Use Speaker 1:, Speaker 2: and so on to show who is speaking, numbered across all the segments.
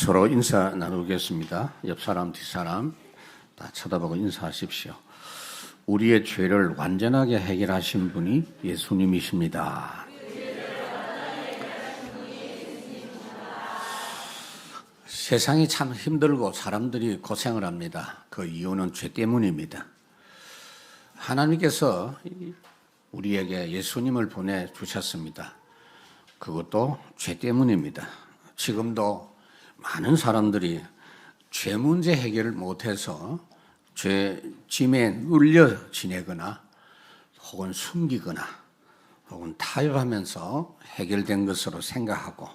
Speaker 1: 서로 인사 나누겠습니다. 옆 사람, 뒷 사람 다 쳐다보고 인사하십시오. 우리의 죄를 완전하게 해결하신 분이 예수님이십니다. 세상이 참 힘들고 사람들이 고생을 합니다. 그 이유는 죄 때문입니다. 하나님께서 우리에게 예수님을 보내주셨습니다. 그것도 죄 때문입니다. 지금도 많은 사람들이 죄 문제 해결을 못해서 죄 짐에 눌려 지내거나 혹은 숨기거나 혹은 타협하면서 해결된 것으로 생각하고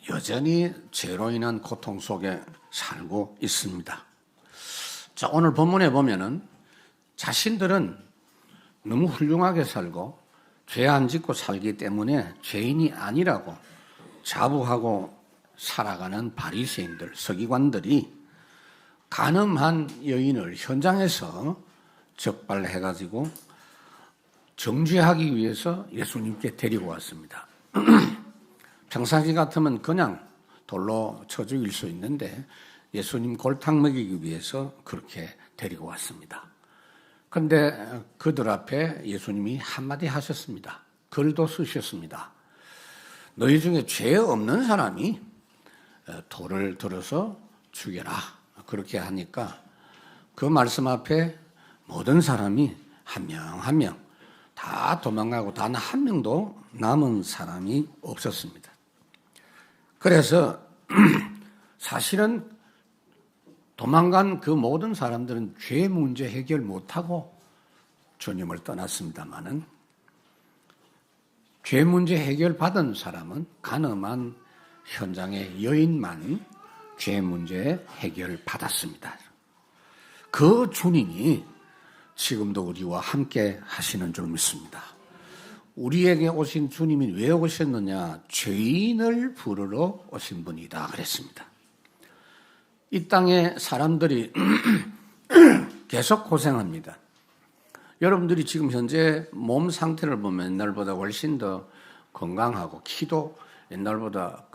Speaker 1: 여전히 죄로 인한 고통 속에 살고 있습니다. 자, 오늘 본문에 보면은 자신들은 너무 훌륭하게 살고 죄 안 짓고 살기 때문에 죄인이 아니라고 자부하고 살아가는 바리새인들, 서기관들이 간음한 여인을 현장에서 적발해가지고 정죄하기 위해서 예수님께 데리고 왔습니다. 평상시 같으면 그냥 돌로 쳐 죽일 수 있는데 예수님 골탕 먹이기 위해서 그렇게 데리고 왔습니다. 그런데 그들 앞에 예수님이 한마디 하셨습니다. 글도 쓰셨습니다. 너희 중에 죄 없는 사람이 돌을 들어서 죽여라. 그렇게 하니까 그 말씀 앞에 모든 사람이 한 명 한 명 다 도망가고 단 한 명도 남은 사람이 없었습니다. 그래서 사실은 도망간 그 모든 사람들은 죄 문제 해결 못하고 주님을 떠났습니다마는 죄 문제 해결 받은 사람은 간음한 현장의 여인만 죄 문제 해결 받았습니다. 그 주님이 지금도 우리와 함께 하시는 줄 믿습니다. 우리에게 오신 주님이 왜 오셨느냐? 죄인을 부르러 오신 분이다 그랬습니다. 이 땅에 사람들이 계속 고생합니다. 여러분들이 지금 현재 몸 상태를 보면 옛날보다 훨씬 더 건강하고 키도 옛날보다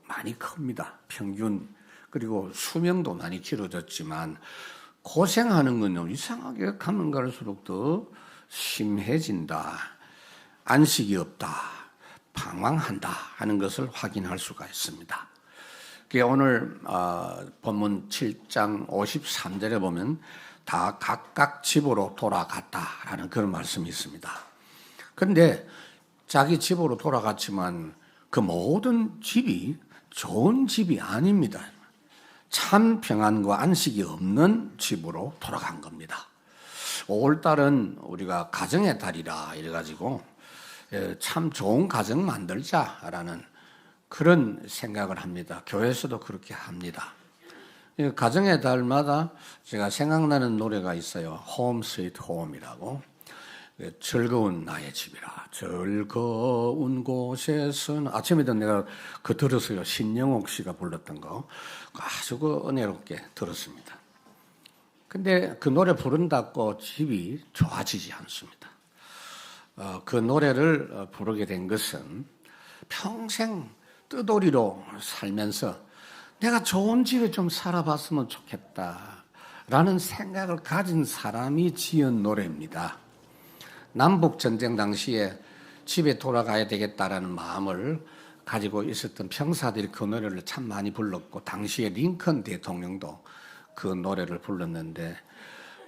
Speaker 1: 많이 큽니다. 평균. 그리고 수명도 많이 길어졌지만 고생하는 건 이상하게 가면 갈수록 더 심해진다. 안식이 없다. 방황한다 하는 것을 확인할 수가 있습니다. 오늘 본문 7장 53절에 보면 다 각각 집으로 돌아갔다라는 그런 말씀이 있습니다. 그런데 자기 집으로 돌아갔지만 그 모든 집이 좋은 집이 아닙니다. 참 평안과 안식이 없는 집으로 돌아간 겁니다. 5월달은 우리가 가정의 달이라 이래가지고 참 좋은 가정 만들자라는 그런 생각을 합니다. 교회에서도 그렇게 합니다. 가정의 달마다 제가 생각나는 노래가 있어요. Home Sweet Home이라고. 즐거운 나의 집이라. 즐거운 곳에서는 아침에도 내가 들었어요. 신영옥 씨가 불렀던 거. 아주 은혜롭게 들었습니다. 근데 그 노래 부른다고 집이 좋아지지 않습니다. 그 노래를 부르게 된 것은 평생 뜨돌이로 살면서 내가 좋은 집에 좀 살아봤으면 좋겠다라는 생각을 가진 사람이 지은 노래입니다. 남북전쟁 당시에 집에 돌아가야 되겠다라는 마음을 가지고 있었던 병사들이 그 노래를 참 많이 불렀고 당시에 링컨 대통령도 그 노래를 불렀는데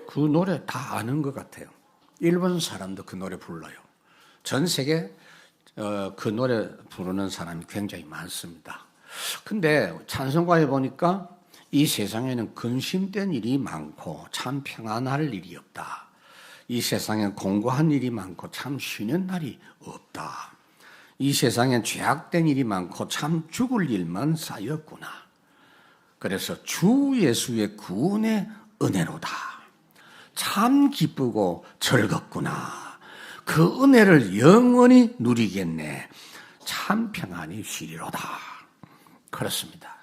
Speaker 1: 그 노래 다 아는 것 같아요. 일본 사람도 그 노래 불러요. 전 세계 그 노래 부르는 사람이 굉장히 많습니다. 근데 찬송가에 보니까 이 세상에는 근심된 일이 많고 참 평안할 일이 없다. 이 세상엔 공고한 일이 많고 참 쉬는 날이 없다. 이 세상엔 죄악된 일이 많고 참 죽을 일만 쌓였구나. 그래서 주 예수의 구원의 은혜로다. 참 기쁘고 즐겁구나. 그 은혜를 영원히 누리겠네. 참 평안이 쉬리로다. 그렇습니다.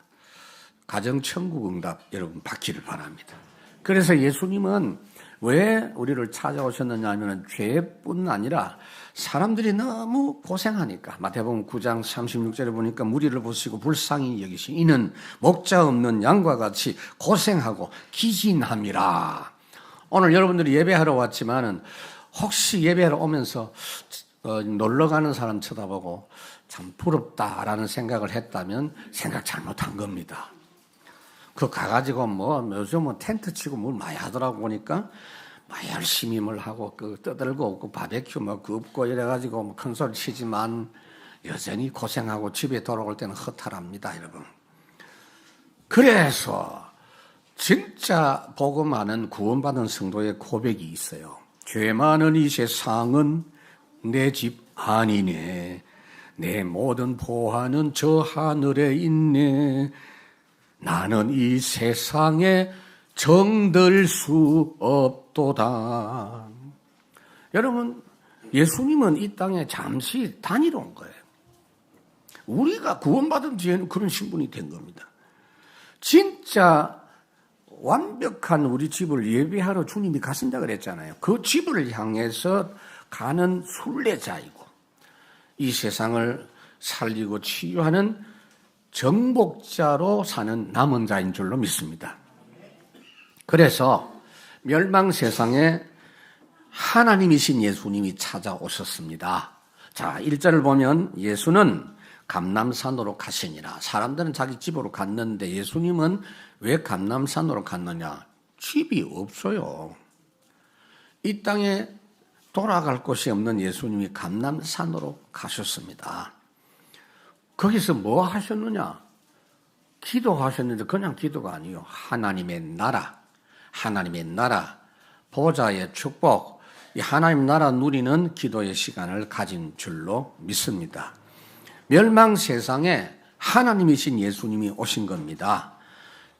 Speaker 1: 가정천국 응답 여러분 받기를 바랍니다. 그래서 예수님은 왜 우리를 찾아오셨느냐 하면 죄뿐 아니라 사람들이 너무 고생하니까. 마태복음 9장 36절에 보니까 무리를 보시고 불쌍히 여기시 이는 목자 없는 양과 같이 고생하고 기진함이라. 오늘 여러분들이 예배하러 왔지만은 혹시 예배하러 오면서 놀러 가는 사람 쳐다보고 참 부럽다라는 생각을 했다면 생각 잘못한 겁니다. 그 가가지고 요즘 텐트 치고 뭘 많이 하더라고 보니까 열심히 뭘 하고 떠들고 그 바베큐 굽고 이래가지고 큰 소리 치지만 여전히 고생하고 집에 돌아올 때는 허탈합니다, 여러분. 그래서 진짜 복음 아는 구원받은 성도의 고백이 있어요. 죄 많은 이 세상은 내 집 아니네. 내 모든 보화는 저 하늘에 있네. 나는 이 세상에 정들 수 없도다. 여러분, 예수님은 이 땅에 잠시 다니러 온 거예요. 우리가 구원받은 뒤에는 그런 신분이 된 겁니다. 진짜 완벽한 우리 집을 예비하러 주님이 가신다 그랬잖아요. 그 집을 향해서 가는 순례자이고 이 세상을 살리고 치유하는 정복자로 사는 남은 자인 줄로 믿습니다. 그래서 멸망 세상에 하나님이신 예수님이 찾아오셨습니다. 자, 1절을 보면 예수는 감람산으로 가시니라. 사람들은 자기 집으로 갔는데 예수님은 왜 감람산으로 갔느냐? 집이 없어요. 이 땅에 돌아갈 곳이 없는 예수님이 감람산으로 가셨습니다. 거기서 뭐 하셨느냐? 기도하셨는데 그냥 기도가 아니에요. 하나님의 나라, 보좌의 축복, 이 하나님 나라 누리는 기도의 시간을 가진 줄로 믿습니다. 멸망 세상에 하나님이신 예수님이 오신 겁니다.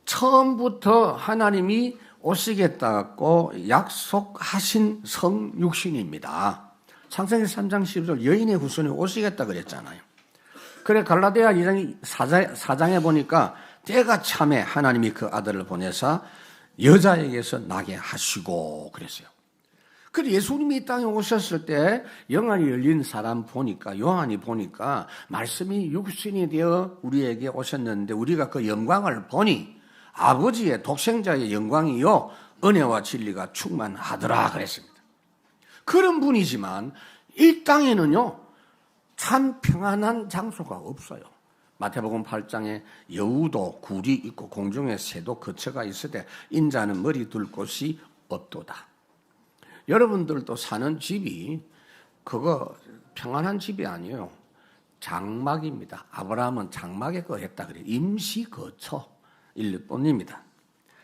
Speaker 1: 처음부터 하나님이 오시겠다고 약속하신 성육신입니다. 창세기 3장 12절 여인의 후손이 오시겠다 그랬잖아요. 그래 갈라디아 2장 4장에 보니까 때가 참에 하나님이 그 아들을 보내사 여자에게서 나게 하시고 그랬어요. 그래 예수님이 이 땅에 오셨을 때 영안이 열린 사람 보니까 요한이 보니까 말씀이 육신이 되어 우리에게 오셨는데 우리가 그 영광을 보니 아버지의 독생자의 영광이요 은혜와 진리가 충만하더라 그랬습니다. 그런 분이지만 이 땅에는요 참 평안한 장소가 없어요. 마태복음 8장에 여우도 굴이 있고 공중에 새도 거처가 있으되 인자는 머리 둘 곳이 없도다. 여러분들도 사는 집이 그거 평안한 집이 아니에요. 장막입니다. 아브라함은 장막에 거했다 그래요. 임시 거처일 뿐입니다.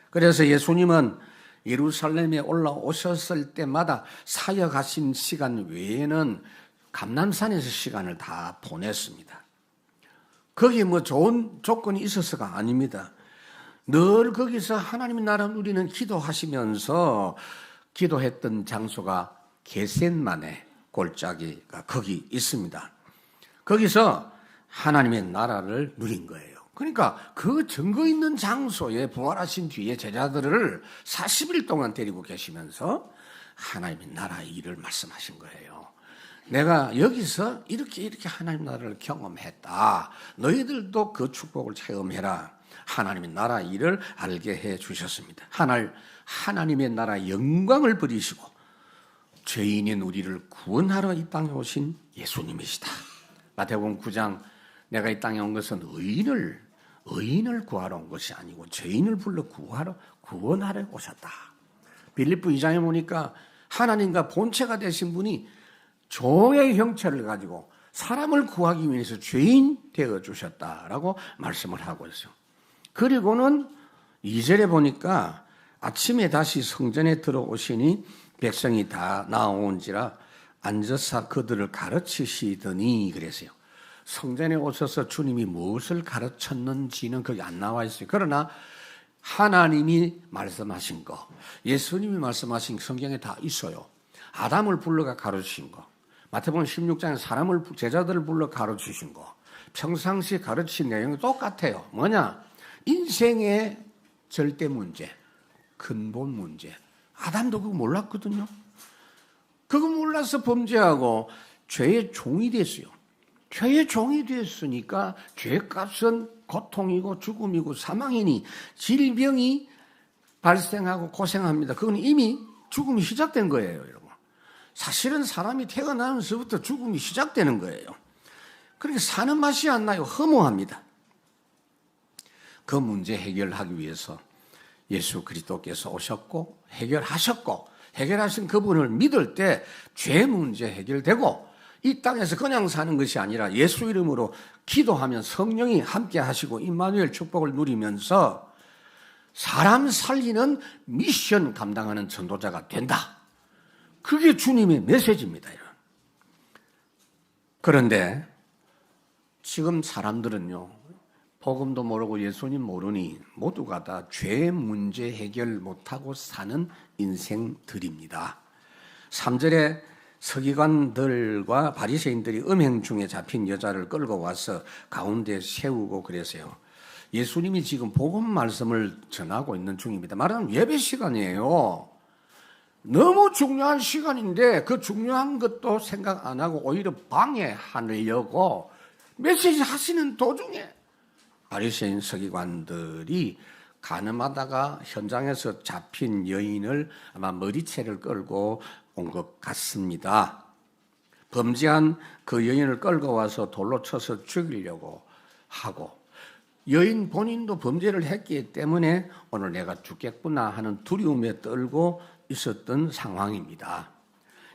Speaker 1: 그래서 예수님은 예루살렘에 올라오셨을 때마다 사역하신 시간 외에는 감람산에서 시간을 다 보냈습니다. 거기에 좋은 조건이 있어서가 아닙니다. 늘 거기서 하나님의 나라 누리는 기도하시면서 기도했던 장소가 겟셋마네 골짜기가 거기 있습니다. 거기서 하나님의 나라를 누린 거예요. 그러니까 그 증거 있는 장소에 부활하신 뒤에 제자들을 40일 동안 데리고 계시면서 하나님의 나라의 일을 말씀하신 거예요. 내가 여기서 이렇게 하나님 나라를 경험했다. 너희들도 그 축복을 체험해라. 하나님의 나라 일을 알게 해 주셨습니다. 하나님의 나라 영광을 버리시고 죄인인 우리를 구원하러 이 땅에 오신 예수님이시다. 마태복음 9장 내가 이 땅에 온 것은 의인을 구하러 온 것이 아니고 죄인을 불러 구원하러 오셨다. 빌립보 2장에 보니까 하나님과 본체가 되신 분이 종의 형체를 가지고 사람을 구하기 위해서 죄인 되어 주셨다라고 말씀을 하고 있어요. 그리고는 2절에 보니까 아침에 다시 성전에 들어오시니 백성이 다 나온지라 앉아서 그들을 가르치시더니 그랬어요. 성전에 오셔서 주님이 무엇을 가르쳤는지는 거기 안 나와 있어요. 그러나 하나님이 말씀하신 거, 예수님이 말씀하신 성경에 다 있어요. 아담을 불러가 가르치신 거, 마태복음 16장에 제자들을 불러 가르치신 거, 평상시 가르친 내용이 똑같아요. 뭐냐? 인생의 절대 문제, 근본 문제, 아담도 그거 몰랐거든요. 그거 몰라서 범죄하고 죄의 종이 됐어요. 죄의 종이 됐으니까 죄값은 고통이고 죽음이고 사망이니 질병이 발생하고 고생합니다. 그건 이미 죽음이 시작된 거예요, 여러분. 사실은 사람이 태어나면서부터 죽음이 시작되는 거예요. 그러니까 사는 맛이 안 나요. 허무합니다. 그 문제 해결하기 위해서 예수 그리스도께서 오셨고 해결하셨고 해결하신 그분을 믿을 때 죄 문제 해결되고 이 땅에서 그냥 사는 것이 아니라 예수 이름으로 기도하면 성령이 함께 하시고 임마누엘 축복을 누리면서 사람 살리는 미션 감당하는 전도자가 된다. 그게 주님의 메시지입니다. 그런데 지금 사람들은요, 복음도 모르고 예수님 모르니 모두가 다 죄 문제 해결 못하고 사는 인생들입니다. 3절에 서기관들과 바리새인들이 음행 중에 잡힌 여자를 끌고 와서 가운데 세우고 그래서요. 예수님이 지금 복음 말씀을 전하고 있는 중입니다. 말하자면 예배 시간이에요. 너무 중요한 시간인데 그 중요한 것도 생각 안 하고 오히려 방해하려고 메시지 하시는 도중에 바리새인 서기관들이 가늠하다가 현장에서 잡힌 여인을 아마 머리채를 끌고 온 것 같습니다. 범죄한 그 여인을 끌고 와서 돌로 쳐서 죽이려고 하고 여인 본인도 범죄를 했기 때문에 오늘 내가 죽겠구나 하는 두려움에 떨고 있었던 상황입니다.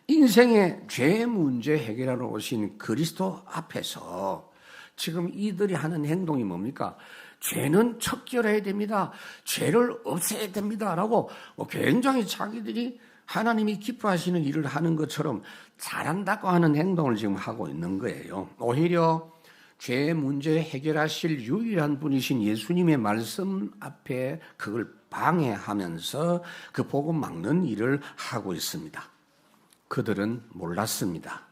Speaker 1: 인생의 죄 문제 해결하러 오신 그리스도 앞에서 지금 이들이 하는 행동이 뭡니까? 죄는 척결해야 됩니다. 죄를 없애야 됩니다. 라고 굉장히 자기들이 하나님이 기뻐하시는 일을 하는 것처럼 잘한다고 하는 행동을 지금 하고 있는 거예요. 오히려 죄 문제 해결하실 유일한 분이신 예수님의 말씀 앞에 그걸 방해하면서 그 복음 막는 일을 하고 있습니다. 그들은 몰랐습니다.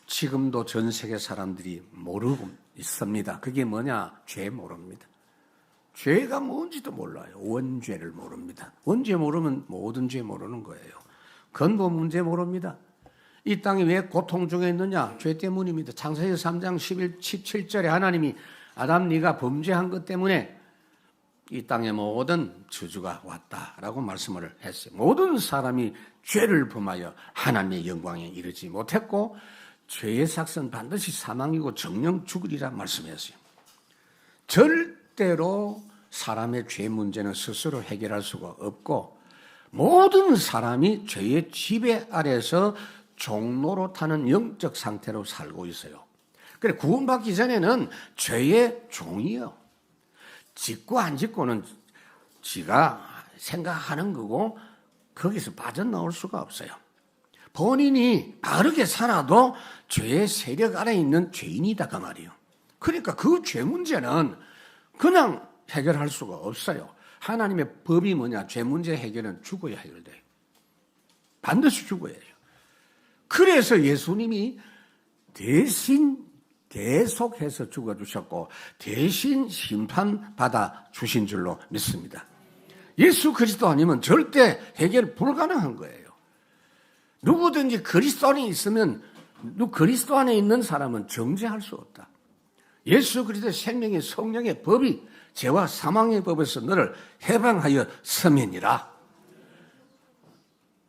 Speaker 1: 지금도 전 세계 사람들이 모르고 있습니다. 그게 뭐냐? 죄 모릅니다. 죄가 뭔지도 몰라요. 원죄를 모릅니다. 원죄 모르면 모든 죄 모르는 거예요. 근본 문제 모릅니다. 이 땅이 왜 고통 중에 있느냐? 죄 때문입니다. 창세기 3장 17절에 하나님이 아담 네가 범죄한 것 때문에 이 땅에 모든 저주가 왔다라고 말씀을 했어요. 모든 사람이 죄를 범하여 하나님의 영광에 이르지 못했고 죄의 삭은 반드시 사망이고 정령 죽으리라 말씀했어요. 절대로 사람의 죄 문제는 스스로 해결할 수가 없고 모든 사람이 죄의 지배 아래서 종로로 타는 영적 상태로 살고 있어요. 그래 구원받기 전에는 죄의 종이요. 짓고 안 짓고는 지가 생각하는 거고 거기서 빠져나올 수가 없어요. 본인이 바르게 살아도 죄의 세력 아래 있는 죄인이다 그 말이에요. 그러니까 그 죄 문제는 그냥 해결할 수가 없어요. 하나님의 법이 뭐냐? 죄 문제 해결은 죽어야 해결돼요. 반드시 죽어야 해요. 그래서 예수님이 대신 대속해서 죽어주셨고 대신 심판받아 주신 줄로 믿습니다. 예수 그리스도 아니면 절대 해결 불가능한 거예요. 누구든지 그리스도 안에 있으면 그리스도 안에 있는 사람은 정죄할 수 없다. 예수 그리스도의 생명의 성령의 법이 죄와 사망의 법에서 너를 해방하여 서면이라.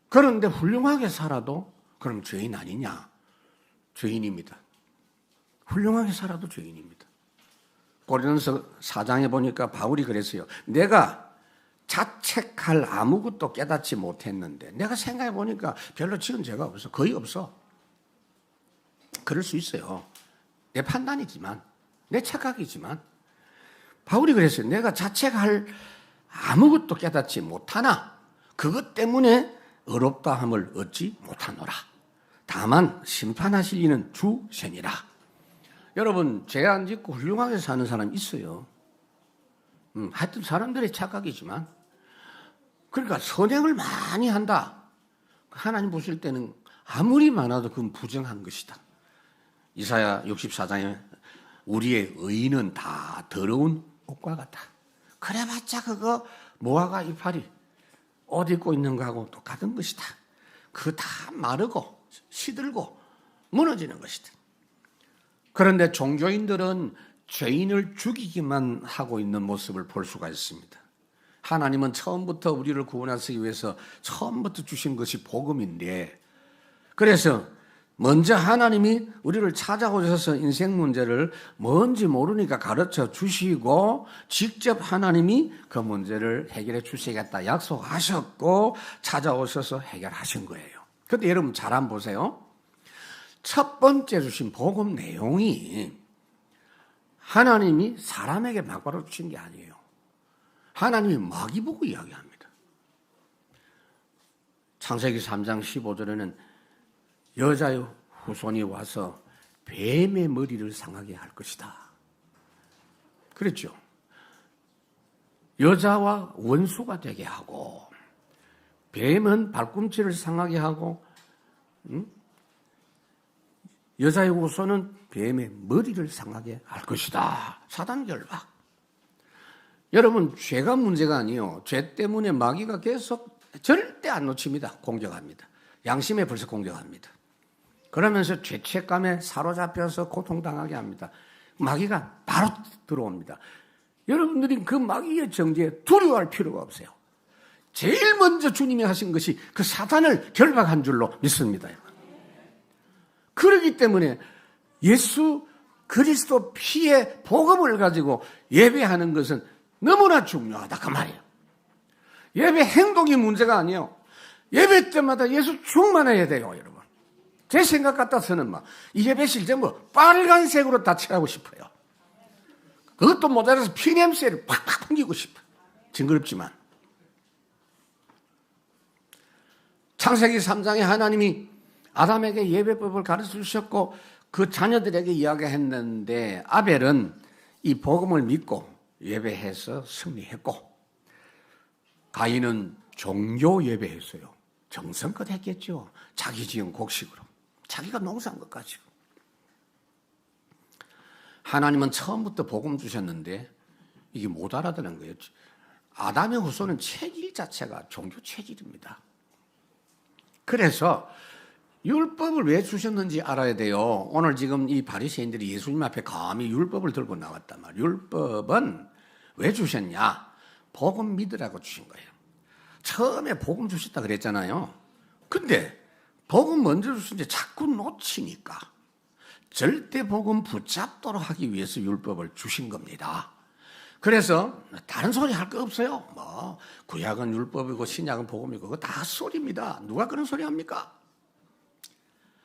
Speaker 1: 그런데 훌륭하게 살아도 그럼 죄인 아니냐? 죄인입니다. 훌륭하게 살아도 죄인입니다. 고린도서 4장에 보니까 바울이 그랬어요. 내가 자책할 아무것도 깨닫지 못했는데 내가 생각해 보니까 별로 지은 죄가 없어. 거의 없어. 그럴 수 있어요. 내 판단이지만 내 착각이지만 바울이 그랬어요. 내가 자책할 아무것도 깨닫지 못하나 그것 때문에 의롭다함을 얻지 못하노라. 다만 심판하실 이는 주시니라. 여러분 죄 안 짓고 훌륭하게 사는 사람 있어요. 하여튼 사람들의 착각이지만 그러니까 선행을 많이 한다. 하나님 보실 때는 아무리 많아도 그건 부정한 것이다. 이사야 64장에 우리의 의는 다 더러운 옷과 같다. 그래봤자 그거 모아가 이파리 옷 입고 있는 거하고 똑같은 것이다. 그거 다 마르고 시들고 무너지는 것이다. 그런데 종교인들은 죄인을 죽이기만 하고 있는 모습을 볼 수가 있습니다. 하나님은 처음부터 우리를 구원하시기 위해서 처음부터 주신 것이 복음인데, 그래서 먼저 하나님이 우리를 찾아오셔서 인생 문제를 뭔지 모르니까 가르쳐 주시고 직접 하나님이 그 문제를 해결해 주시겠다 약속하셨고 찾아오셔서 해결하신 거예요. 그런데 여러분 잘 한번 보세요. 첫 번째 주신 복음 내용이 하나님이 사람에게 막바로 주신 게 아니에요. 하나님이 마귀 보고 이야기합니다. 창세기 3장 15절에는 여자의 후손이 와서 뱀의 머리를 상하게 할 것이다. 그랬죠. 여자와 원수가 되게 하고 뱀은 발꿈치를 상하게 하고 여자의 후손은 뱀의 머리를 상하게 할 것이다. 사단 결박. 여러분 죄가 문제가 아니에요. 죄 때문에 마귀가 계속 절대 안 놓칩니다. 공격합니다. 양심에 벌써 공격합니다. 그러면서 죄책감에 사로잡혀서 고통당하게 합니다. 마귀가 바로 들어옵니다. 여러분들이 그 마귀의 정죄에 두려워할 필요가 없어요. 제일 먼저 주님이 하신 것이 그 사단을 결박한 줄로 믿습니다. 그렇기 때문에 예수 그리스도 피의 복음을 가지고 예배하는 것은 너무나 중요하다 그 말이에요. 예배 행동이 문제가 아니에요. 예배 때마다 예수 충만해야 돼요, 여러분. 제 생각 같아서는 이 예배실 전부 빨간색으로 다 칠하고 싶어요. 그것도 모자라서 피냄새를 팍팍 풍기고 싶어요. 징그럽지만. 창세기 3장에 하나님이 아담에게 예배법을 가르쳐 주셨고 그 자녀들에게 이야기했는데 아벨은 이 복음을 믿고 예배해서 승리했고 가인은 종교 예배했어요. 정성껏 했겠죠. 자기 지은 곡식으로. 자기가 농사한 것 가지고. 하나님은 처음부터 복음 주셨는데 이게 못 알아듣는 거예요. 아담의 후손은 체질 자체가 종교 체질입니다. 그래서 율법을 왜 주셨는지 알아야 돼요. 오늘 지금 이 바리새인들이 예수님 앞에 감히 율법을 들고 나왔단 말이에요. 율법은 왜 주셨냐? 복음 믿으라고 주신 거예요. 처음에 복음 주셨다 그랬잖아요. 근데 복음 먼저 주신데 자꾸 놓치니까 절대 복음 붙잡도록 하기 위해서 율법을 주신 겁니다. 그래서 다른 소리 할 거 없어요. 구약은 율법이고 신약은 복음이고 그거 다 소리입니다. 누가 그런 소리 합니까?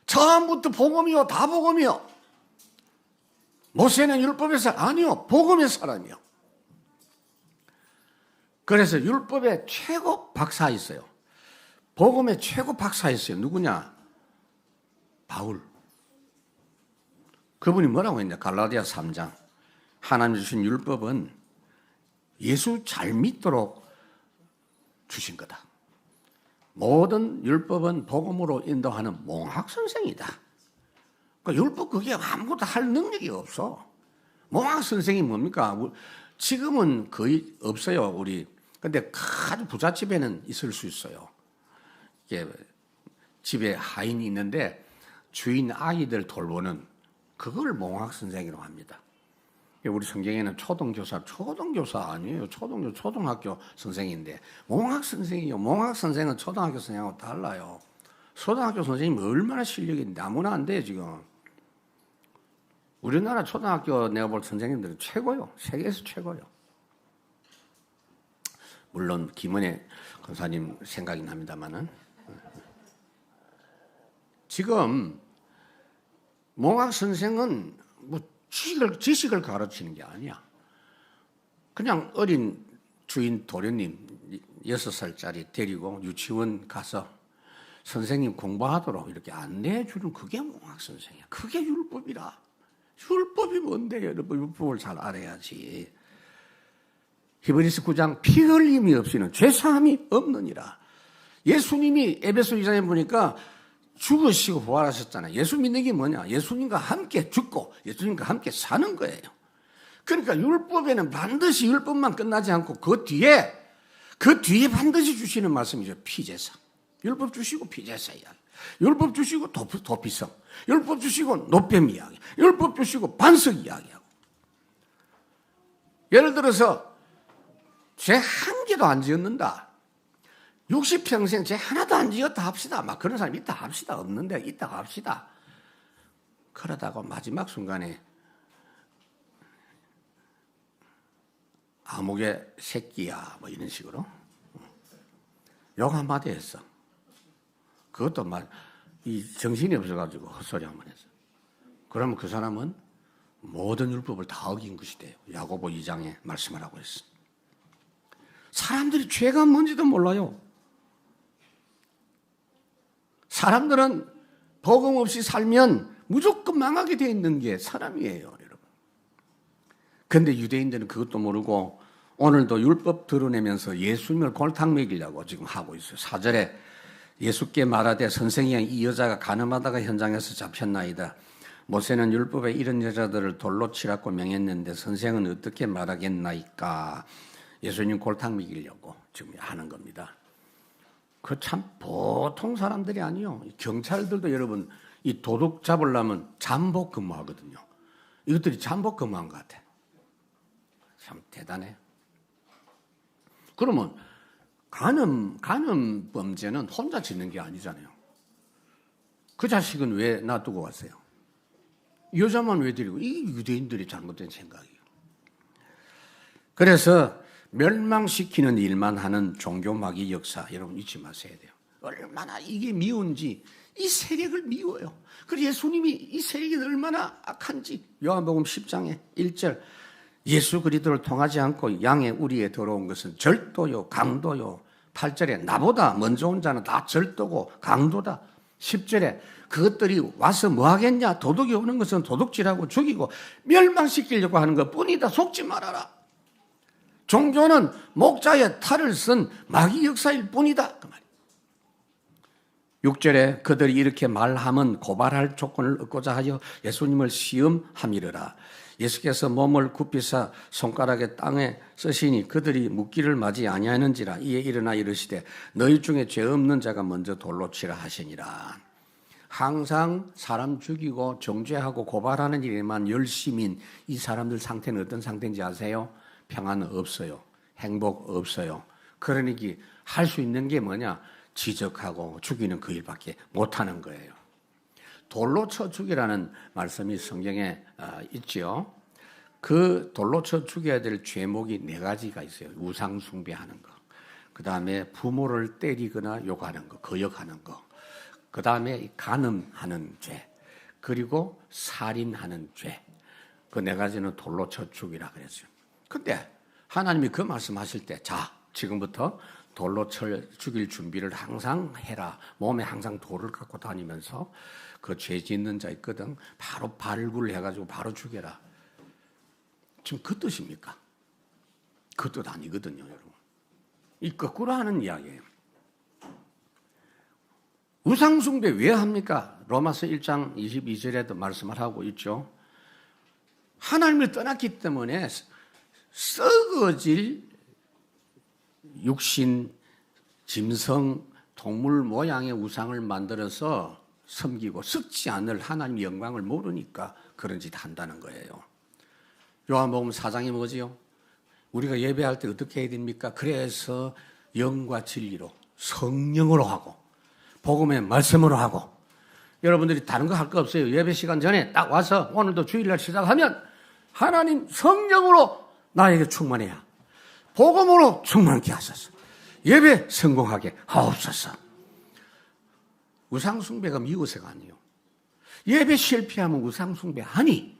Speaker 1: 처음부터 복음이요, 다 복음이요. 모세는 율법의 사람 아니요, 복음의 사람이요. 그래서 율법의 최고 박사 있어요. 복음의 최고 박사 있어요. 누구냐? 바울. 그분이 뭐라고 했냐? 갈라디아 3장. 하나님 주신 율법은 예수 잘 믿도록 주신 거다. 모든 율법은 복음으로 인도하는 몽학 선생이다. 그러니까 율법 그게 아무것도 할 능력이 없어. 몽학 선생이 뭡니까? 지금은 거의 없어요, 우리. 근데 아주 부잣집에는 있을 수 있어요. 이게 집에 하인이 있는데 주인 아이들 돌보는 그걸 몽학 선생이라고 합니다. 우리 성경에는 초등교사 아니에요. 초등학교 선생인데 몽학 선생이요. 몽학 선생은 초등학교 선생하고 달라요. 초등학교 선생님이 얼마나 실력이 아무나 안 돼요 지금. 우리나라 초등학교 내가 볼 선생님들은 최고요. 세계에서 최고요. 물론 김은혜 권사님 생각이 납니다만은 지금 몽학 선생은 지식을 가르치는 게 아니야. 그냥 어린 주인 도련님 6살짜리 데리고 유치원 가서 선생님 공부하도록 이렇게 안내해 주는 그게 몽학 선생이야. 그게 율법이라. 율법이 뭔데 여러분 율법을 잘 알아야지. 히브리서 9장 피 흘림이 없이는 죄사함이 없느니라. 예수님이 에베소 2장에 보니까 죽으시고 부활하셨잖아요. 예수 믿는 게 뭐냐? 예수님과 함께 죽고 예수님과 함께 사는 거예요. 그러니까 율법에는 반드시 율법만 끝나지 않고 그 뒤에 그 뒤에 반드시 주시는 말씀이죠. 피제사. 율법 주시고 피제사 이야기. 율법 주시고 도피성. 율법 주시고 노뱀 이야기. 율법 주시고 반석 이야기하고. 예를 들어서 죄 한 개도 안 지었는다. 60평생 죄 하나도 안 지었다 합시다. 막 그런 사람 있다 합시다. 없는데 있다고 합시다. 그러다가 마지막 순간에 아무개 새끼야 뭐 이런 식으로 욕 한마디 했어. 그것도 이 정신이 없어가지고 헛소리 한번 했어. 그러면 그 사람은 모든 율법을 다 어긴 것이 돼요. 야고보 2장에 말씀을 하고 있어. 사람들이 죄가 뭔지도 몰라요. 사람들은 복음 없이 살면 무조건 망하게 되어 있는 게 사람이에요, 여러분. 그런데 유대인들은 그것도 모르고 오늘도 율법 드러내면서 예수님을 골탕 먹이려고 지금 하고 있어요. 4절에 예수께 말하되 선생이여 이 여자가 가늠하다가 현장에서 잡혔나이다. 모세는 율법에 이런 여자들을 돌로 치라고 명했는데 선생은 어떻게 말하겠나이까. 예수님 골탕 먹이려고 지금 하는 겁니다. 그 참 보통 사람들이 아니요. 경찰들도 여러분 이 도둑 잡으려면 잠복 근무하거든요. 이것들이 잠복 근무한 것 같아. 참 대단해. 그러면 간음 범죄는 혼자 짓는 게 아니잖아요. 그 자식은 왜 놔두고 왔어요? 여자만 왜 데리고? 이게 유대인들이 잘못된 생각이에요. 그래서 멸망시키는 일만 하는 종교마귀 역사 여러분 잊지 마셔야 돼요. 얼마나 이게 미운지 이 세력을 미워요. 그리고 예수님이 이 세력이 얼마나 악한지 요한복음 10장에 1절 예수 그리스도를 통하지 않고 양의 우리에 들어온 것은 절도요 강도요. 8절에 나보다 먼저 온 자는 다 절도고 강도다. 10절에 그것들이 와서 뭐 하겠냐. 도둑이 오는 것은 도둑질하고 죽이고 멸망시키려고 하는 것뿐이다. 속지 말아라. 종교는 목자의 탈을 쓴 마귀 역사일 뿐이다. 그 말이에요. 6절에 그들이 이렇게 말하면 고발할 조건을 얻고자 하여 예수님을 시험함이러라. 예수께서 몸을 굽히사 손가락에 땅에 쓰시니 그들이 묻기를 맞이 아니하는지라. 이에 일어나 이르시되 너희 중에 죄 없는 자가 먼저 돌로 치라 하시니라. 항상 사람 죽이고 정죄하고 고발하는 일에만 열심인 이 사람들 상태는 어떤 상태인지 아세요? 평안 없어요. 행복 없어요. 그러니까 할 수 있는 게 뭐냐? 지적하고 죽이는 그 일밖에 못하는 거예요. 돌로 쳐 죽이라는 말씀이 성경에 있지요. 그 돌로 쳐 죽여야 될 죄목이 4가지가 있어요. 우상 숭배하는 거, 그 다음에 부모를 때리거나 욕하는 거, 거역하는 거, 그 다음에 간음하는 죄, 그리고 살인하는 죄. 그 4가지는 돌로 쳐 죽이라 그랬어요. 근데 하나님이 그 말씀하실 때, 자, 지금부터 돌로 쳐 죽일 준비를 항상 해라. 몸에 항상 돌을 갖고 다니면서 그 죄 짓는 자 있거든. 바로 발굴을 해가지고 바로 죽여라. 지금 그 뜻입니까? 그 뜻 아니거든요, 여러분. 이 거꾸로 하는 이야기예요. 우상숭배 왜 합니까? 로마서 1장 22절에도 말씀을 하고 있죠. 하나님을 떠났기 때문에 썩어질 육신, 짐승, 동물 모양의 우상을 만들어서 섬기고 썩지 않을 하나님의 영광을 모르니까 그런 짓 한다는 거예요. 요한복음 4장이 뭐지요? 우리가 예배할 때 어떻게 해야 됩니까? 그래서 영과 진리로 성령으로 하고 복음의 말씀으로 하고. 여러분들이 다른 거 할 거 없어요. 예배 시간 전에 딱 와서 오늘도 주일날 시작하면 하나님 성령으로 나에게 충만해야 복음으로 충만케 하소서. 예배 성공하게 하옵소서. 우상숭배가 미워서가 아니에요. 예배 실패하면 우상숭배 아니.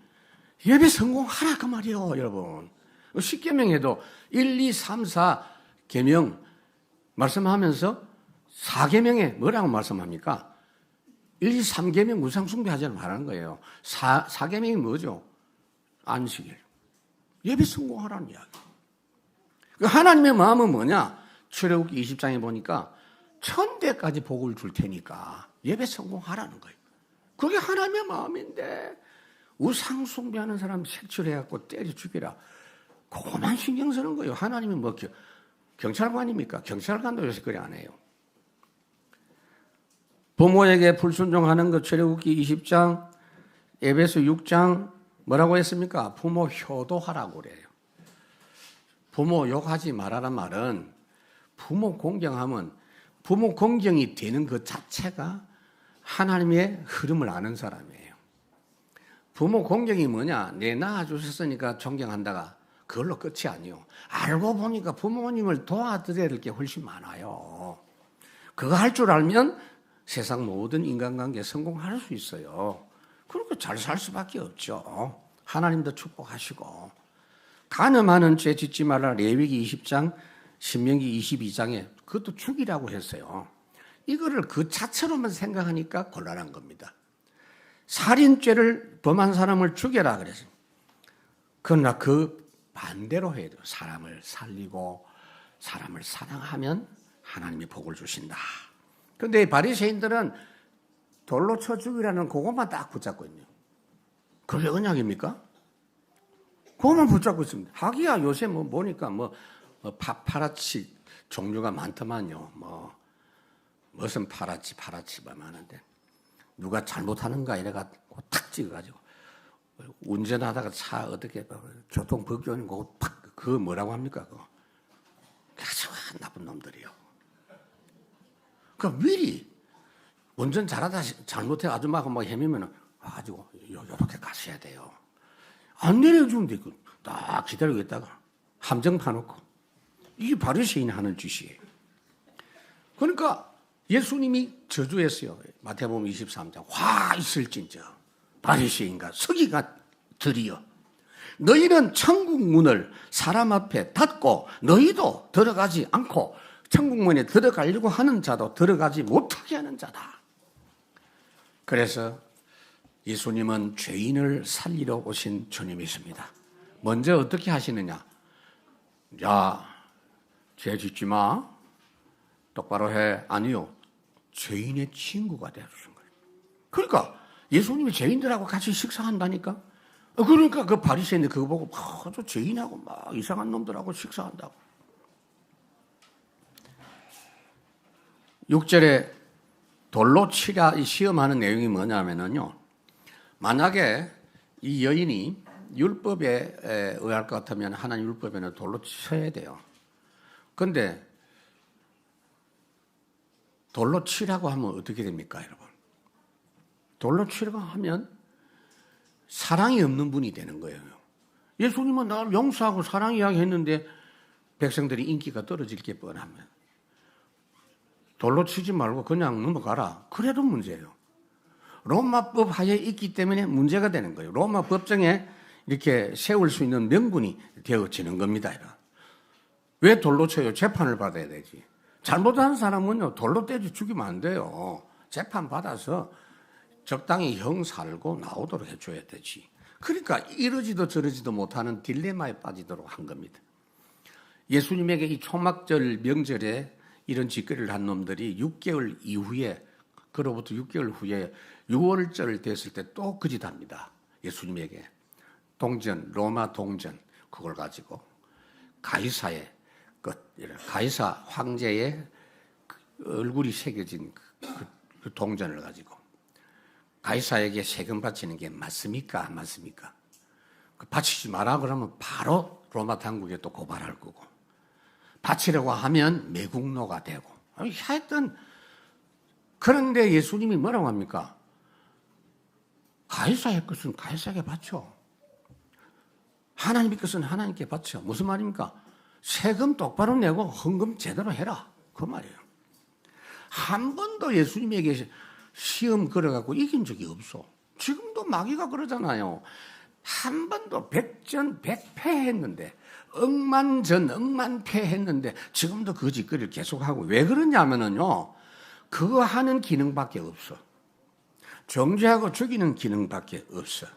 Speaker 1: 예배 성공하라 그 말이에요, 여러분. 10계명에도 1, 2, 3, 4계명 말씀하면서 4계명에 뭐라고 말씀합니까? 1, 2, 3계명 우상숭배하지 말라는 거예요. 4계명이 뭐죠? 안식일. 예배 성공하라는 이야기. 하나님의 마음은 뭐냐? 출애굽기 20장에 보니까 1000대까지 복을 줄 테니까 예배 성공하라는 거예요. 그게 하나님의 마음인데 우상 숭배하는 사람 색출해갖고 때려 죽이라. 그것만 신경 쓰는 거예요. 하나님이 뭐 경찰관입니까? 경찰관도 요새 그래 안 해요. 부모에게 불순종하는 것 출애굽기 20장, 에베소 6장 뭐라고 했습니까? 부모 효도하라고 그래요. 부모 욕하지 말아란 말은 부모 공경하면 부모 공경이 되는 그 자체가 하나님의 흐름을 아는 사람이에요. 부모 공경이 뭐냐? 내 낳아주셨으니까 존경한다가 그걸로 끝이 아니에요. 알고 보니까 부모님을 도와드려야 될 게 훨씬 많아요. 그거 할 줄 알면 세상 모든 인간관계에 성공할 수 있어요. 그렇게 잘 살 수밖에 없죠. 하나님도 축복하시고. 간음하는 죄 짓지 말라 레위기 20장, 신명기 22장에 그것도 죽이라고 했어요. 이거를 그 자체로만 생각하니까 곤란한 겁니다. 살인죄를 범한 사람을 죽여라 그랬어요. 그러나 그 반대로 해야 돼요. 사람을 살리고 사람을 사랑하면 하나님이 복을 주신다. 그런데 바리새인들은 돌로 쳐 죽이라는 그것만 딱 붙잡고 있네요. 그게 언약입니까? 그것만 붙잡고 있습니다. 하기야 요새 보니까 파라치 종류가 많더만요. 무슨 파라치 많은데 누가 잘못하는가 이래가지고 탁 찍어가지고 운전하다가 차 어떻게 교통법규는 그거 뭐라고 합니까? 그거 아주 나쁜 놈들이요. 그 미리 운전 잘하다 잘못해 아줌마가 헤매면 가지고 요렇게 가셔야 돼요. 안 내려주면 되고 딱 기다리고 있다가 함정 파놓고 이게 바리새인이 하는 짓이에요. 그러니까 예수님이 저주했어요. 마태복음 23장 화 있을진저 바리새인과 서기관들이여 너희는 천국 문을 사람 앞에 닫고 너희도 들어가지 않고 천국 문에 들어가려고 하는 자도 들어가지 못하게 하는 자다. 그래서 예수님은 죄인을 살리러 오신 주님이십니다. 먼저 어떻게 하시느냐? 야, 죄 짓지 마. 똑바로 해. 아니요. 죄인의 친구가 되어주신 거예요. 그러니까 예수님이 죄인들하고 같이 식사한다니까. 그러니까 그 바리새인들 그거 보고 저 죄인하고 막 이상한 놈들하고 식사한다고. 6절에 돌로 치라 시험하는 내용이 뭐냐면요. 만약에 이 여인이 율법에 의할 것 같으면 하나님 율법에는 돌로 쳐야 돼요. 그런데 돌로 치라고 하면 어떻게 됩니까, 여러분? 돌로 치라고 하면 사랑이 없는 분이 되는 거예요. 예수님은 나를 용서하고 사랑 이야기했는데 백성들이 인기가 떨어질 게 뻔하면 돌로 치지 말고 그냥 넘어가라. 그래도 문제예요. 로마법 하에 있기 때문에 문제가 되는 거예요. 로마 법정에 이렇게 세울 수 있는 명분이 되어지는 겁니다. 왜 돌로 쳐요? 재판을 받아야 되지. 잘못한 사람은요, 돌로 때려 죽이면 안 돼요. 재판 받아서 적당히 형 살고 나오도록 해줘야 되지. 그러니까 이러지도 저러지도 못하는 딜레마에 빠지도록 한 겁니다. 예수님에게 이 초막절 명절에 이런 짓거리를 한 놈들이 6개월 이후에, 그로부터 6개월 후에 6월절 됐을 때 또 그 짓 합니다. 예수님에게. 동전, 로마 동전, 그걸 가지고 가이사의 가이사 황제의 얼굴이 새겨진 그 동전을 가지고 가이사에게 세금 바치는 게 맞습니까? 안 맞습니까? 바치지 마라 그러면 바로 로마 당국에 또 고발할 거고, 바치려고 하면 매국노가 되고. 하여튼 그런데 예수님이 뭐라고 합니까? 가이사의 것은 가이사에게 바쳐. 하나님의 것은 하나님께 바쳐. 무슨 말입니까? 세금 똑바로 내고 헌금 제대로 해라. 그 말이에요. 한 번도 예수님에게 시험 걸어갖고 이긴 적이 없어. 지금도 마귀가 그러잖아요. 한 번도 백전백패했는데, 억만전 억만패했는데 지금도 그 짓거리를 계속하고. 왜 그러냐면요, 그거 하는 기능밖에 없어. 정죄하고 죽이는 기능밖에 없어.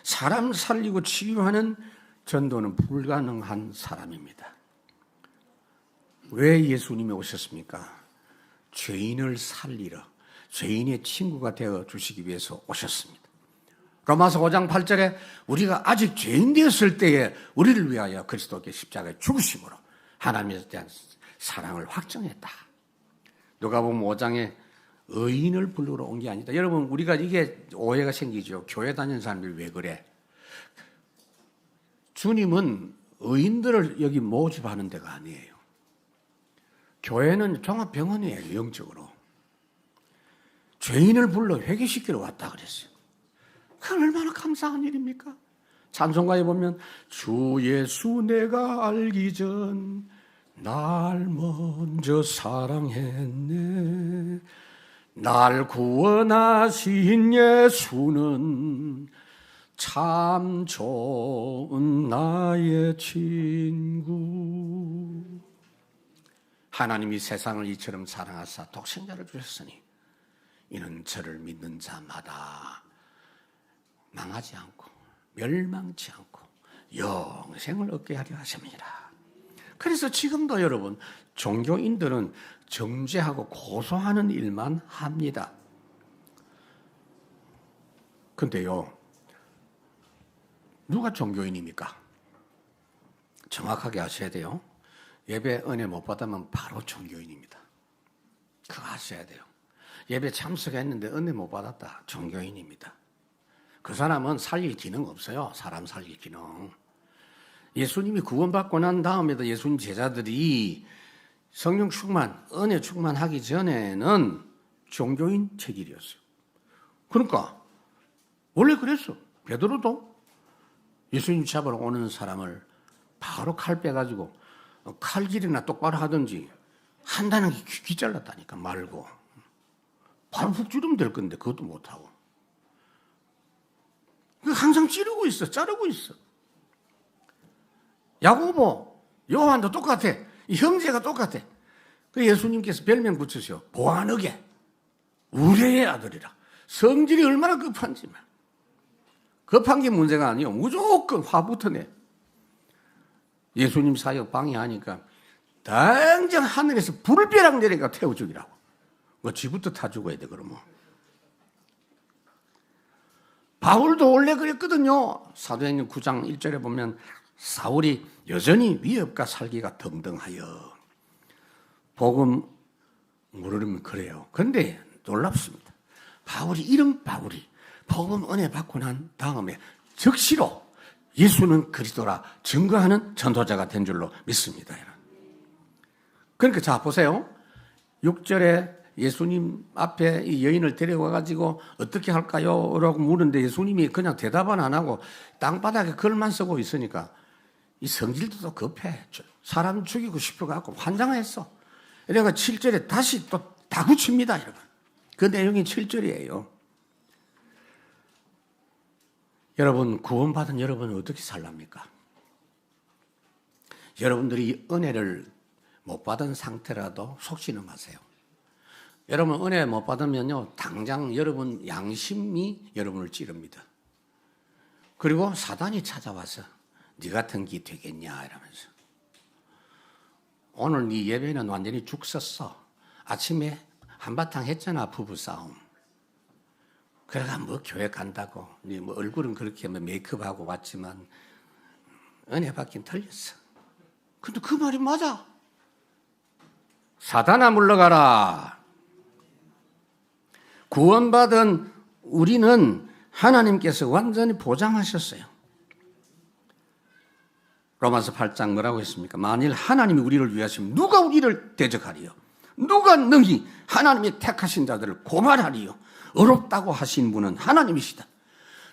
Speaker 1: 사람 살리고 치유하는 전도는 불가능한 사람입니다. 왜 예수님이 오셨습니까? 죄인을 살리러, 죄인의 친구가 되어 주시기 위해서 오셨습니다. 로마서 5장 8절에 우리가 아직 죄인 되었을 때에 우리를 위하여 그리스도께 십자가에 죽으심으로 하나님에 대한 사랑을 확정했다. 누가복음 5장에 의인을 부르러 온 게 아니다. 여러분, 우리가 이게 오해가 생기죠. 교회 다니는 사람들이 왜 그래? 주님은 의인들을 여기 모집하는 데가 아니에요. 교회는 종합병원이에요, 영적으로. 죄인을 불러 회개시키러 왔다 그랬어요. 그건 얼마나 감사한 일입니까? 찬송가에 보면 주 예수 내가 알기 전 날 먼저 사랑했네. 날 구원하신 예수는 참 좋은 나의 친구. 하나님이 세상을 이처럼 사랑하사 독생자를 주셨으니 이는 저를 믿는 자마다 망하지 않고 멸망치 않고 영생을 얻게 하려 하심이라. 그래서 지금도 여러분, 종교인들은 정죄하고 고소하는 일만 합니다. 근데요, 누가 종교인입니까? 정확하게 아셔야 돼요. 예배 은혜 못 받으면 바로 종교인입니다. 그거 아셔야 돼요. 예배 참석했는데 은혜 못 받았다, 종교인입니다. 그 사람은 살릴 기능 없어요. 사람 살릴 기능. 예수님이 구원받고 난 다음에도 예수님 제자들이 성령 충만, 은혜 충만하기 전에는 종교인 체질이었어요. 그러니까 원래 그랬어. 베드로도 예수님 잡으러 오는 사람을 바로 칼 빼가지고 칼질이나 똑바로 하든지 한다는 게 귀 잘랐다니까, 말고. 바로 훅 찌르면 될 건데 그것도 못하고. 항상 찌르고 있어, 자르고 있어. 야고보, 요한도 똑같아. 이 형제가 똑같아. 그 예수님께서 별명 붙이셔. 보안하게. 우레의 아들이라. 성질이 얼마나 급한지. 급한 게 문제가 아니에요. 무조건 화부터 내. 예수님 사역 방해하니까 당장 하늘에서 불벼락 내리니까 태워 죽이라고. 뭐 지부터 타 죽어야 돼, 그러면. 바울도 원래 그랬거든요. 사도행전 9장 1절에 보면 사울이 여전히 위협과 살기가 등등하여. 복음 모르면 그래요. 그런데 놀랍습니다. 이런 바울이 복음 은혜 받고 난 다음에 즉시로 예수는 그리스도라 증거하는 전도자가 된 줄로 믿습니다. 그러니까 자, 보세요. 6절에 예수님 앞에 이 여인을 데려와가지고 어떻게 할까요? 라고 물었는데 예수님이 그냥 대답은 안 하고 땅바닥에 글만 쓰고 있으니까 이 성질도 급해. 사람 죽이고 싶어갖고 환장했어. 그러니까 7절에 다시 또 다구칩니다, 여러분. 그 내용이 7절이에요. 여러분, 구원받은 여러분은 어떻게 살랍니까? 여러분들이 은혜를 못 받은 상태라도 속지는 마세요. 여러분 은혜 못 받으면요, 당장 여러분 양심이 여러분을 찌릅니다. 그리고 사단이 찾아와서 네 같은 기 되겠냐 이러면서. 오늘 네 예배는 완전히 죽 썼어. 아침에 한바탕 했잖아, 부부싸움. 그래가 뭐 교회 간다고, 네 뭐 얼굴은 그렇게 뭐 메이크업하고 왔지만 은혜 받긴 틀렸어. 근데 그 말이 맞아. 사단아 물러가라. 구원받은 우리는 하나님께서 완전히 보장하셨어요. 로마서 8장 뭐라고 했습니까? 만일 하나님이 우리를 위하시면 누가 우리를 대적하리요? 누가 능히 하나님이 택하신 자들을 고발하리요? 어렵다고 하신 분은 하나님이시다.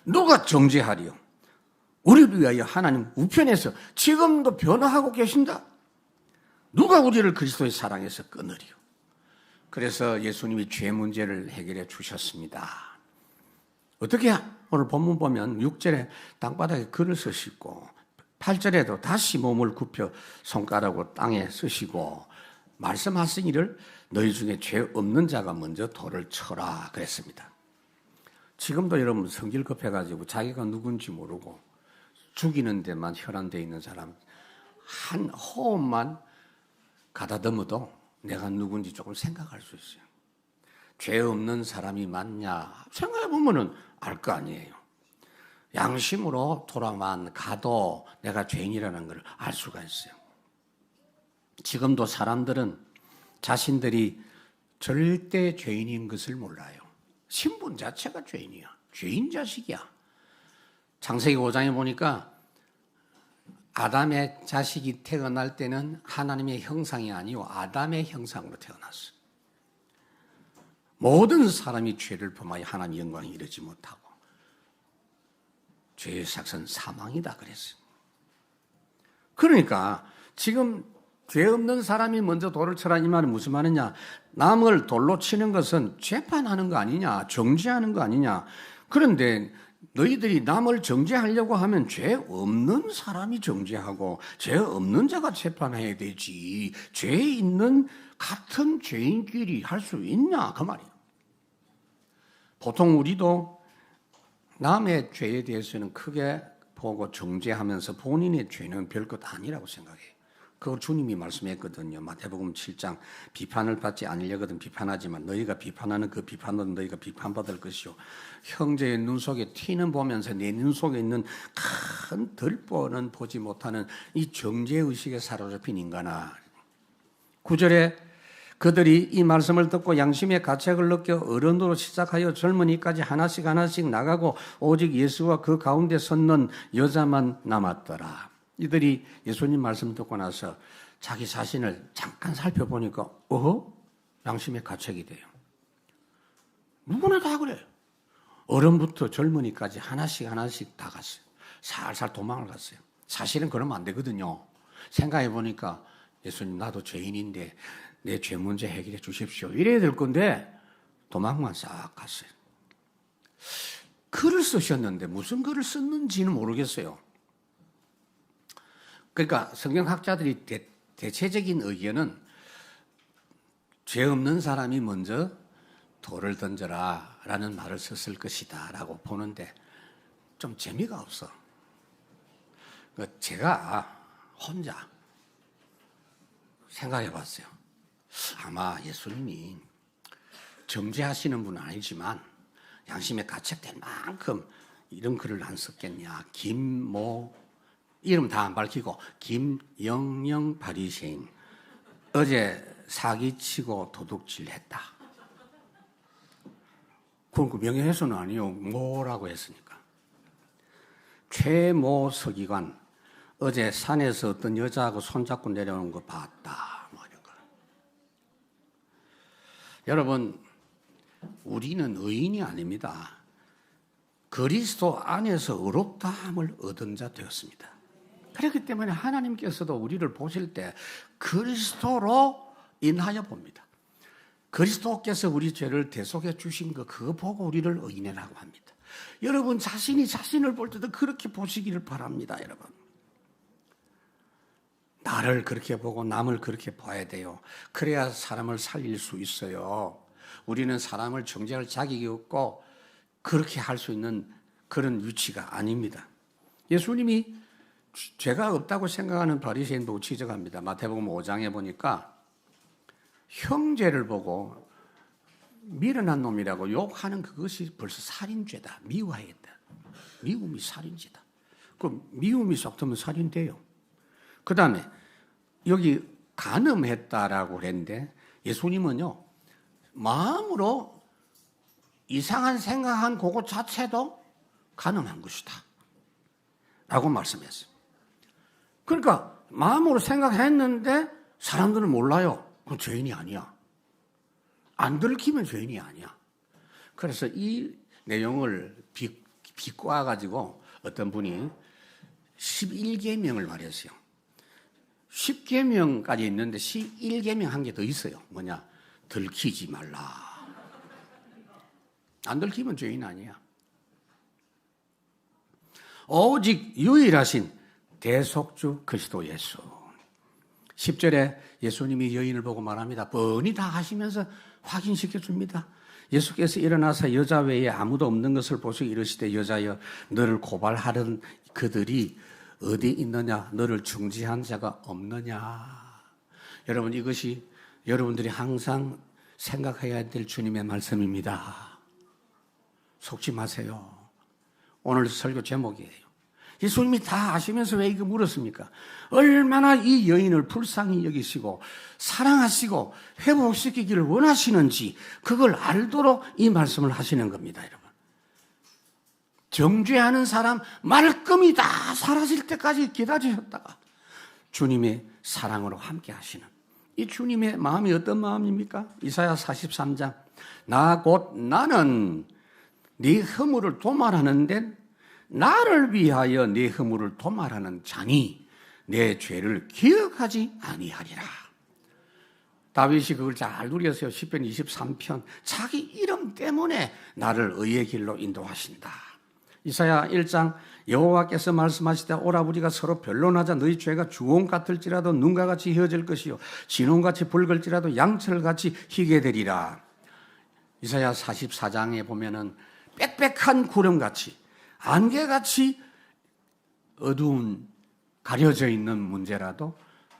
Speaker 1: 누가 정죄하리요? 우리를 위하여 하나님 우편에서 지금도 변화하고 계신다. 누가 우리를 그리스도의 사랑에서 끊으리요? 그래서 예수님이 죄 문제를 해결해 주셨습니다. 어떻게 오늘 본문 보면 6절에 땅바닥에 글을 쓰시고 8절에도 다시 몸을 굽혀 손가락으로 땅에 쓰시고 말씀하시기를 너희 중에 죄 없는 자가 먼저 돌을 쳐라 그랬습니다. 지금도 여러분 성질 급해가지고 자기가 누군지 모르고 죽이는 데만 혈안되어 있는 사람 한 호흡만 가다듬어도 내가 누군지 조금 생각할 수 있어요. 죄 없는 사람이 맞냐 생각해보면 알 거 아니에요. 양심으로 돌아만 가도 내가 죄인이라는 걸 알 수가 있어요. 지금도 사람들은 자신들이 절대 죄인인 것을 몰라요. 신분 자체가 죄인이야. 죄인 자식이야. 창세기 5장에 보니까 아담의 자식이 태어날 때는 하나님의 형상이 아니고 아담의 형상으로 태어났어요. 모든 사람이 죄를 범하여 하나님의 영광에 이르지 못하고 죄의 삭은 사망이다 그랬어요. 그러니까 지금 죄 없는 사람이 먼저 돌을 쳐라 이 말은 무슨 말이냐? 남을 돌로 치는 것은 재판하는 거 아니냐? 정죄하는 거 아니냐? 그런데 너희들이 남을 정죄하려고 하면 죄 없는 사람이 정죄하고 죄 없는 자가 재판해야 되지. 죄 있는 같은 죄인끼리 할 수 있냐? 그 말이에요. 보통 우리도 남의 죄에 대해서는 크게 보고 정죄하면서 본인의 죄는 별것 아니라고 생각해요. 그걸 주님이 말씀했거든요. 마태복음 7장 비판을 받지 않으려거든 비판하지만 너희가 비판하는 그 비판은 너희가 비판받을 것이요. 형제의 눈 속에 티는 보면서 내 눈 속에 있는 큰 들보는 보지 못하는 이 정죄의식에 사로잡힌 인간아. 9절에 그들이 이 말씀을 듣고 양심의 가책을 느껴 어른으로 시작하여 젊은이까지 하나씩 나가고 오직 예수와 그 가운데 섰는 여자만 남았더라. 이들이 예수님 말씀 듣고 나서 자기 자신을 잠깐 살펴보니까 양심의 가책이 돼요. 누구나 다 그래요. 어른부터 젊은이까지 하나씩 다 갔어요. 살살 도망을 갔어요. 사실은 그러면 안 되거든요. 생각해 보니까 예수님 나도 죄인인데 내 죄 문제 해결해 주십시오. 이래야 될 건데 도망만 싹 갔어요. 글을 쓰셨는데 무슨 글을 썼는지는 모르겠어요. 그러니까 성경학자들이 대체적인 의견은 죄 없는 사람이 먼저 돌을 던져라 라는 말을 썼을 것이다 라고 보는데 좀 재미가 없어. 제가 혼자 생각해 봤어요. 아마 예수님이 정죄하시는 분은 아니지만 양심에 가책될 만큼 이런 글을 안 썼겠냐. 이름 다 안 밝히고 김영영 바리새인 어제 사기치고 도둑질했다. 그건 그 명예훼손은 아니요. 뭐라고 했으니까. 최모 서기관 어제 산에서 어떤 여자하고 손잡고 내려오는 거 봤다. 뭐 이런 거. 여러분 우리는 의인이 아닙니다. 그리스도 안에서 의롭다함을 얻은 자 되었습니다. 그렇기 때문에 하나님께서도 우리를 보실 때 그리스도로 인하여 봅니다. 그리스도께서 우리 죄를 대속해 주신 거 그거 보고 우리를 의인이라고 합니다. 여러분 자신이 자신을 볼 때도 그렇게 보시기를 바랍니다. 여러분 나를 그렇게 보고 남을 그렇게 봐야 돼요. 그래야 사람을 살릴 수 있어요. 우리는 사람을 정죄할 자격이 없고 그렇게 할 수 있는 그런 위치가 아닙니다. 예수님이 죄가 없다고 생각하는 바리새인 보고 지적합니다. 마태복음 5장에 보니까 형제를 보고 미련한 놈이라고 욕하는 그것이 벌써 살인죄다. 미워하겠다. 미움이 살인죄다. 그럼 미움이 썩으면 살인돼요. 그 다음에 여기 간음했다라고 그랬는데 예수님은요 마음으로 이상한 생각한 그거 자체도 간음한 것이다 라고 말씀했어요. 그러니까 마음으로 생각했는데 사람들은 몰라요. 그건 죄인이 아니야. 안 들키면 죄인이 아니야. 그래서 이 내용을 비꼬아가지고 어떤 분이 11계명을 말했어요. 10계명까지 있는데 11계명 한 개 더 있어요. 뭐냐? 들키지 말라. 안 들키면 죄인 아니야. 오직 유일하신 대속주 그리스도 예수. 10절에 예수님이 여인을 보고 말합니다. 뻔히 다 하시면서 확인시켜 줍니다. 예수께서 일어나서 여자 외에 아무도 없는 것을 보시고 이르시되 여자여 너를 고발하는 그들이 어디 있느냐? 너를 중지한 자가 없느냐? 여러분 이것이 여러분들이 항상 생각해야 될 주님의 말씀입니다. 속지 마세요. 오늘 설교 제목이에요. 예수님이 다 아시면서 왜 이거 물었습니까? 얼마나 이 여인을 불쌍히 여기시고 사랑하시고 회복시키기를 원하시는지 그걸 알도록 이 말씀을 하시는 겁니다, 여러분. 정죄하는 사람 말끔히 다 사라질 때까지 기다리셨다가 주님의 사랑으로 함께 하시는 이 주님의 마음이 어떤 마음입니까? 이사야 43장 나 곧 나는 네 허물을 도말하는데 나를 위하여 네 허물을 도말하는 자니 내 죄를 기억하지 아니하리라. 다윗이 그걸 잘 누렸어요. 시편 23편 자기 이름 때문에 나를 의의 길로 인도하신다. 이사야 1장 여호와께서 말씀하시되 오라 우리가 서로 변론하자. 너희 죄가 주홍 같을지라도 눈과 같이 휘어질 것이요 진홍같이 붉을지라도 양철같이 희게 되리라. 이사야 44장에 보면은 빽빽한 구름같이 안개같이 어두운 가려져 있는 문제라도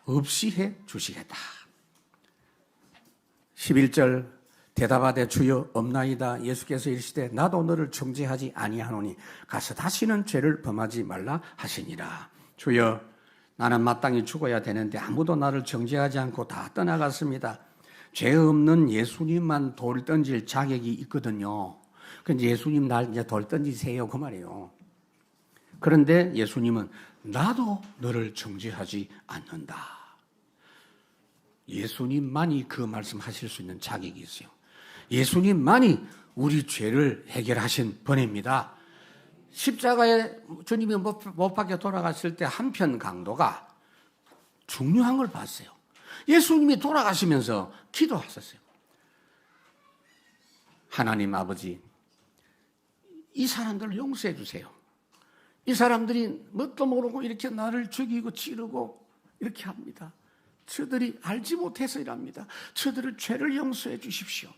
Speaker 1: 없이 해 주시겠다. 11절 대답하되 주여 없나이다. 예수께서 이르시되 나도 너를 정죄하지 아니하노니 가서 다시는 죄를 범하지 말라 하시니라. 주여 나는 마땅히 죽어야 되는데 아무도 나를 정죄하지 않고 다 떠나갔습니다. 죄 없는 예수님만 돌 던질 자격이 있거든요. 근데 예수님 날 이제 돌 던지세요 그 말이에요. 그런데 예수님은 나도 너를 정죄하지 않는다. 예수님만이 그 말씀하실 수 있는 자격이 있어요. 예수님만이 우리 죄를 해결하신 분입니다. 십자가에 주님이 못 박혀 돌아갔을 때 한편 강도가 중요한 걸 봤어요. 예수님이 돌아가시면서 기도하셨어요. 하나님 아버지, 이 사람들을 용서해 주세요. 이 사람들이 뭣도 모르고 이렇게 나를 죽이고 찌르고 이렇게 합니다. 저들이 알지 못해서 이랍니다. 저들을 죄를 용서해 주십시오.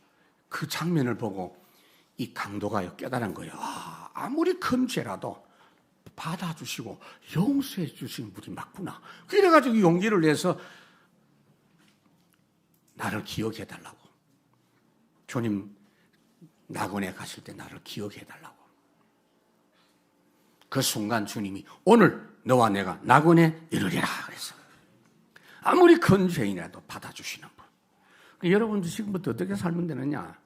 Speaker 1: 그 장면을 보고 이 강도가 깨달은 거예요. 아무리 큰 죄라도 받아주시고 용서해 주시는 분이 맞구나. 그래가지고 용기를 내서 나를 기억해 달라고. 주님 낙원에 가실 때 나를 기억해 달라고. 그 순간 주님이 오늘 너와 내가 낙원에 이르리라 그랬어. 아무리 큰 죄인이라도 받아주시는 분. 여러분들 지금부터 어떻게 살면 되느냐?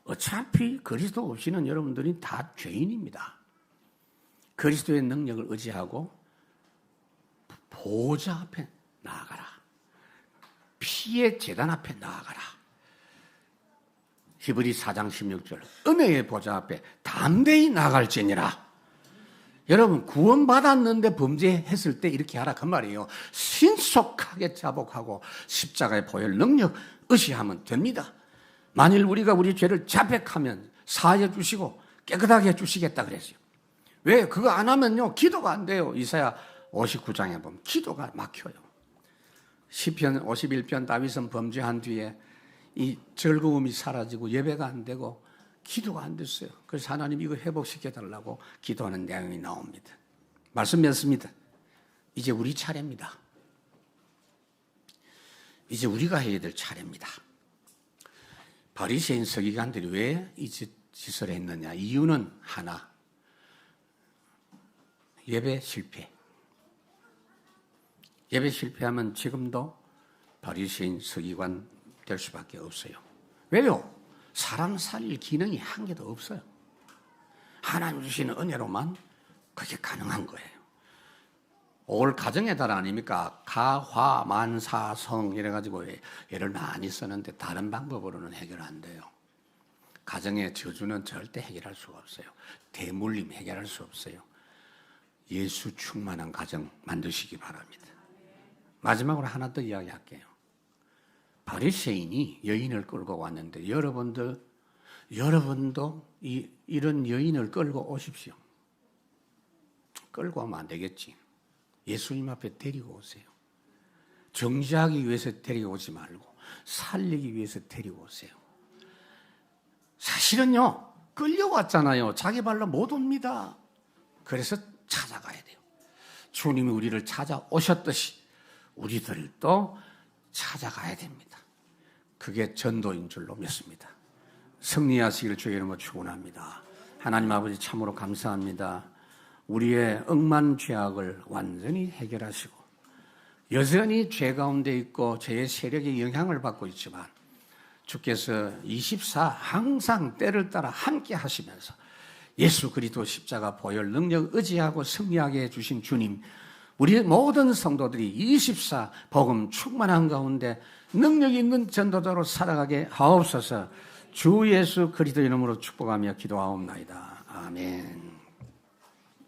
Speaker 1: 어차피 그리스도 없이는 여러분들이 다 죄인입니다. 그리스도의 능력을 의지하고 보좌 앞에 나아가라. 피의 제단 앞에 나아가라. 히브리 4장 16절 은혜의 보좌 앞에 담대히 나아갈지니라. 여러분 구원받았는데 범죄했을 때 이렇게 하라 그 말이에요. 신속하게 자복하고 십자가의 보혈 능력 의지하면 됩니다. 만일 우리가 우리 죄를 자백하면 사하여 주시고 깨끗하게 해주시겠다 그랬어요. 왜? 그거 안 하면요 기도가 안 돼요. 이사야 59장에 보면 기도가 막혀요. 시편 51편 다윗은 범죄한 뒤에 이 즐거움이 사라지고 예배가 안 되고 기도가 안 됐어요. 그래서 하나님 이거 회복시켜달라고 기도하는 내용이 나옵니다. 말씀 맺습니다. 이제 우리 차례입니다. 이제 우리가 해야 될 차례입니다. 바리새인 서기관들이 왜 이 짓을 했느냐? 이유는 하나. 예배 실패. 예배 실패하면 지금도 바리새인 서기관 될 수밖에 없어요. 왜요? 사람 살릴 기능이 한 개도 없어요. 하나님 주시는 은혜로만 그게 가능한 거예요. 올 가정의 달 아닙니까? 가화만사성 이래가지고 예를 많이 쓰는데 다른 방법으로는 해결 안 돼요. 가정의 저주는 절대 해결할 수가 없어요. 대물림 해결할 수 없어요. 예수 충만한 가정 만드시기 바랍니다. 마지막으로 하나 더 이야기할게요. 바리새인이 여인을 끌고 왔는데 여러분도 이런 여인을 끌고 오십시오. 끌고 오면 안 되겠지. 예수님 앞에 데리고 오세요. 정죄하기 위해서 데리고 오지 말고 살리기 위해서 데리고 오세요. 사실은요 끌려왔잖아요. 자기 발로 못 옵니다. 그래서 찾아가야 돼요. 주님이 우리를 찾아오셨듯이 우리들도 찾아가야 됩니다. 그게 전도인 줄로 믿습니다. 승리하시기를 주의 이름으로 축원합니다. 하나님 아버지 참으로 감사합니다. 우리의 억만 죄악을 완전히 해결하시고 여전히 죄 가운데 있고 죄의 세력의 영향을 받고 있지만 주께서 24 항상 때를 따라 함께 하시면서 예수 그리스도 십자가 보혈 능력 의지하고 승리하게 해주신 주님, 우리 모든 성도들이 24 복음 충만한 가운데 능력 있는 전도자로 살아가게 하옵소서. 주 예수 그리스도 이름으로 축복하며 기도하옵나이다. 아멘.